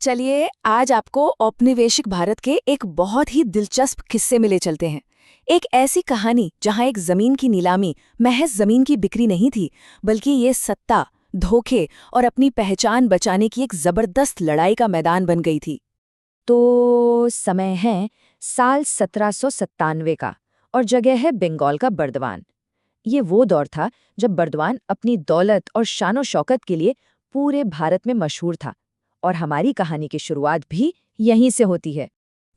चलिए आज आपको औपनिवेशिक भारत के एक बहुत ही दिलचस्प किस्से में ले चलते हैं। एक ऐसी कहानी जहां एक जमीन की नीलामी महज जमीन की बिक्री नहीं थी, बल्कि ये सत्ता, धोखे और अपनी पहचान बचाने की एक जबरदस्त लड़ाई का मैदान बन गई थी। तो समय है साल 1797 का और जगह है बंगाल का बर्दवान। ये वो दौर था जब बर्दवान अपनी दौलत और शानो शौकत के लिए पूरे भारत में मशहूर था और हमारी कहानी की शुरुआत भी यहीं से होती है।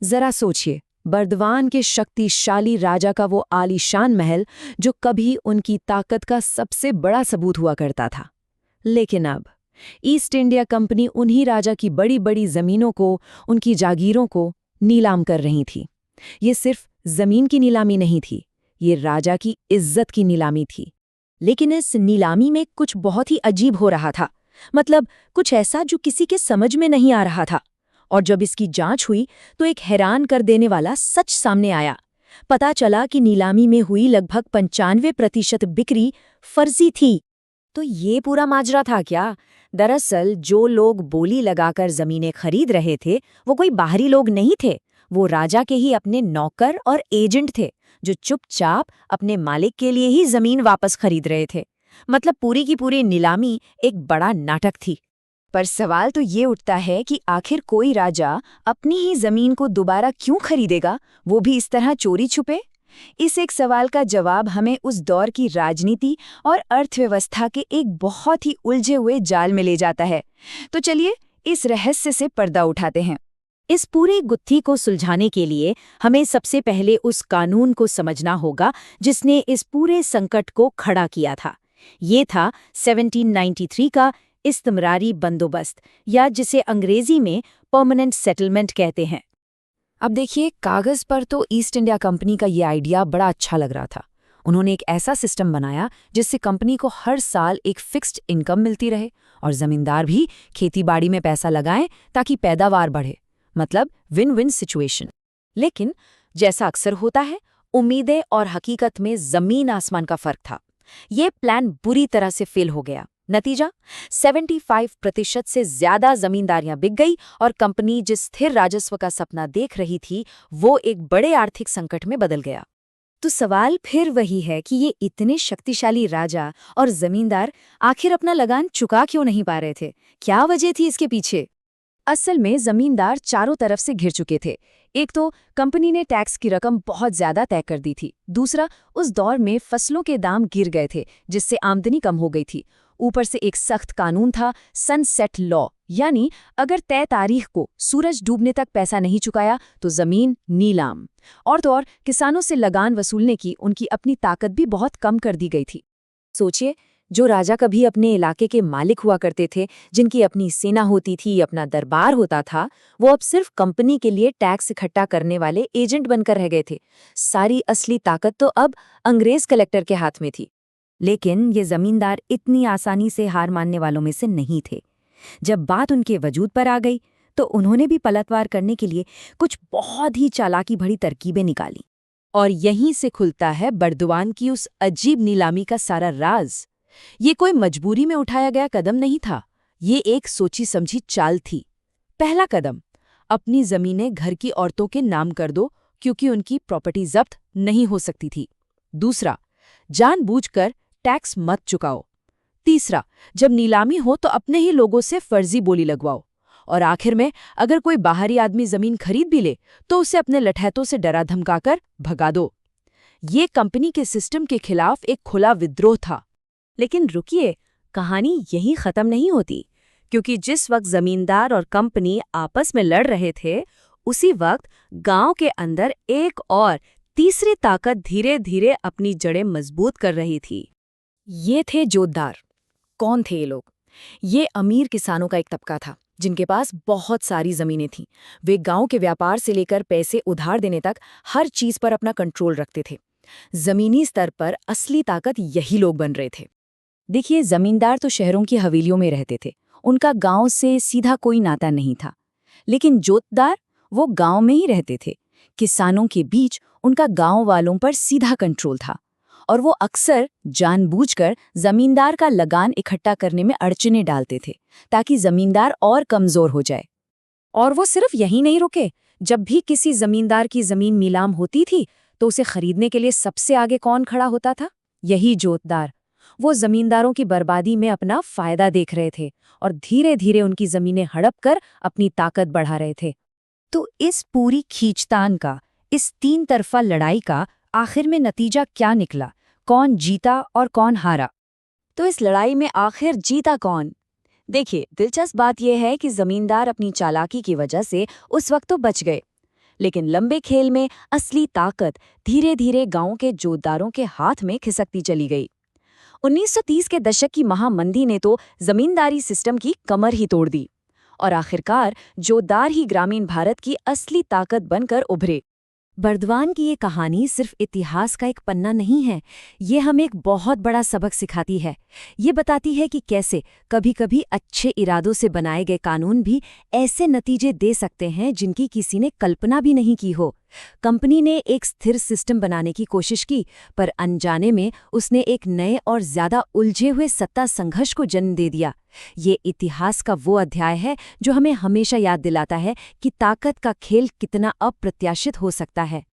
जरा सोचिए, बर्दवान के शक्तिशाली राजा का वो आलीशान महल जो कभी उनकी ताकत का सबसे बड़ा सबूत हुआ करता था। लेकिन अब ईस्ट इंडिया कंपनी उन्हीं राजा की बड़ी बड़ी जमीनों को, उनकी जागीरों को नीलाम कर रही थी। ये सिर्फ जमीन की नीलामी नहीं थी, ये राजा की इज्जत की नीलामी थी। लेकिन इस नीलामी में कुछ बहुत ही अजीब हो रहा था, मतलब कुछ ऐसा जो किसी के समझ में नहीं आ रहा था। और जब इसकी जांच हुई तो एक हैरान कर देने वाला सच सामने आया। पता चला कि नीलामी में हुई लगभग 95% बिक्री फर्जी थी। तो ये पूरा माजरा था क्या? दरअसल जो लोग बोली लगाकर जमीनें खरीद रहे थे वो कोई बाहरी लोग नहीं थे, वो राजा के ही अपने नौकर और एजेंट थे जो चुपचाप अपने मालिक के लिए ही जमीन वापस खरीद रहे थे। मतलब पूरी की पूरी नीलामी एक बड़ा नाटक थी। पर सवाल तो ये उठता है कि आखिर कोई राजा अपनी ही जमीन को दोबारा क्यों खरीदेगा, वो भी इस तरह चोरी छुपे? इस एक सवाल का जवाब हमें उस दौर की राजनीति और अर्थव्यवस्था के एक बहुत ही उलझे हुए जाल में ले जाता है। तो चलिए इस रहस्य से पर्दा उठाते हैं। इस पूरी गुत्थी को सुलझाने के लिए हमें सबसे पहले उस कानून को समझना होगा जिसने इस पूरे संकट को खड़ा किया था। ये था 1793 का इस्तमरारी बंदोबस्त, या जिसे अंग्रेजी में परमानेंट सेटलमेंट कहते हैं। अब देखिए, कागज पर तो ईस्ट इंडिया कंपनी का ये आइडिया बड़ा अच्छा लग रहा था। उन्होंने एक ऐसा सिस्टम बनाया जिससे कंपनी को हर साल एक फिक्स्ड इनकम मिलती रहे और जमींदार भी खेतीबाड़ी में पैसा लगाएं ताकि पैदावार बढ़े। मतलब विन विन सिचुएशन। लेकिन जैसा अक्सर होता है, उम्मीदें और हकीकत में जमीन आसमान का फर्क था। ये प्लान बुरी तरह से फेल हो गया। नतीजा 75% से ज्यादा जमींदारियां बिक गई और कंपनी जिस स्थिर राजस्व का सपना देख रही थी वो एक बड़े आर्थिक संकट में बदल गया। तो सवाल फिर वही है कि ये इतने शक्तिशाली राजा और जमींदार आखिर अपना लगान चुका क्यों नहीं पा रहे थे? क्या वजह थी इसके पीछे? असल में जमींदार चारों तरफ से घिर चुके थे। एक तो कंपनी ने टैक्स की रकम बहुत ज्यादा तय कर दी थी। दूसरा, उस दौर में फसलों के दाम गिर गए थे जिससे आमदनी कम हो गई थी। ऊपर से एक सख्त कानून था, सनसेट लॉ, यानी अगर तय तारीख को सूरज डूबने तक पैसा नहीं चुकाया तो जमीन नीलाम। और तो और किसानों से लगान वसूलने की उनकी अपनी ताकत भी बहुत कम कर दी गई थी। सोचिए, जो राजा कभी अपने इलाके के मालिक हुआ करते थे, जिनकी अपनी सेना होती थी, अपना दरबार होता था, वो अब सिर्फ कंपनी के लिए टैक्स इकट्ठा करने वाले एजेंट बनकर रह गए थे। सारी असली ताकत तो अब अंग्रेज कलेक्टर के हाथ में थी। लेकिन ये जमींदार इतनी आसानी से हार मानने वालों में से नहीं थे। जब बात उनके वजूद पर आ गई तो उन्होंने भी पलटवार करने के लिए कुछ बहुत ही चालाकी भरी तरकीबें निकाली। और यहीं से खुलता है बर्दवान की उस अजीब नीलामी का सारा राज। ये कोई मजबूरी में उठाया गया कदम नहीं था, ये एक सोची समझी चाल थी। पहला कदम, अपनी जमीनें घर की औरतों के नाम कर दो क्योंकि उनकी प्रॉपर्टी जब्त नहीं हो सकती थी। दूसरा, जानबूझकर टैक्स मत चुकाओ। तीसरा, जब नीलामी हो तो अपने ही लोगों से फर्जी बोली लगवाओ। और आखिर में अगर कोई बाहरी आदमी जमीन खरीद भी ले तो उसे अपने लठैतों से डरा धमकाकर भगा दो। ये कंपनी के सिस्टम के खिलाफ एक खुला विद्रोह था। लेकिन रुकिए, कहानी यहीं खत्म नहीं होती, क्योंकि जिस वक्त जमींदार और कंपनी आपस में लड़ रहे थे, उसी वक्त गांव के अंदर एक और तीसरी ताकत धीरे धीरे अपनी जड़ें मजबूत कर रही थी। ये थे जोतदार। कौन थे ये लोग? ये अमीर किसानों का एक तबका था जिनके पास बहुत सारी जमीनें थीं। वे गांव के व्यापार से लेकर पैसे उधार देने तक हर चीज पर अपना कंट्रोल रखते थे। जमीनी स्तर पर असली ताकत यही लोग बन रहे थे। देखिए, जमींदार तो शहरों की हवेलियों में रहते थे, उनका गांव से सीधा कोई नाता नहीं था। लेकिन जोतदार, वो गांव में ही रहते थे। किसानों के बीच उनका गांव वालों पर सीधा कंट्रोल था और वो अक्सर जानबूझकर जमींदार का लगान इकट्ठा करने में अड़चनें डालते थे ताकि जमींदार और कमजोर हो जाए। और वो सिर्फ यहीं नहीं रुके। जब भी किसी जमींदार की जमीन नीलाम होती थी तो उसे खरीदने के लिए सबसे आगे कौन खड़ा होता था? यही जोतदार। वो जमींदारों की बर्बादी में अपना फायदा देख रहे थे और धीरे धीरे उनकी जमीनें हड़प कर अपनी ताकत बढ़ा रहे थे। तो इस पूरी खींचतान का, इस तीन तरफा लड़ाई का आखिर में नतीजा क्या निकला? कौन जीता और कौन हारा? तो इस लड़ाई में आखिर जीता कौन? देखिए, दिलचस्प बात यह है कि जमींदार अपनी चालाकी की वजह से उस वक्त तो बच गए, लेकिन लंबे खेल में असली ताकत धीरे धीरे गांव के जोतदारों के हाथ में खिसकती चली गई। 1930 के दशक की महामंदी ने तो जमींदारी सिस्टम की कमर ही तोड़ दी और आखिरकार जोतदार ही ग्रामीण भारत की असली ताकत बनकर उभरे। बर्दवान की ये कहानी सिर्फ इतिहास का एक पन्ना नहीं है, ये हमें एक बहुत बड़ा सबक सिखाती है। ये बताती है कि कैसे कभी-कभी अच्छे इरादों से बनाए गए कानून भी ऐसे नतीजे दे सकते हैं जिनकी किसी ने कल्पना भी नहीं की हो। कंपनी ने एक स्थिर सिस्टम बनाने की कोशिश की, पर अनजाने में उसने एक नए और ज्यादा उलझे हुए सत्ता संघर्ष को जन्म दे दिया। ये इतिहास का वो अध्याय है जो हमें हमेशा याद दिलाता है कि ताकत का खेल कितना अप्रत्याशित हो सकता है।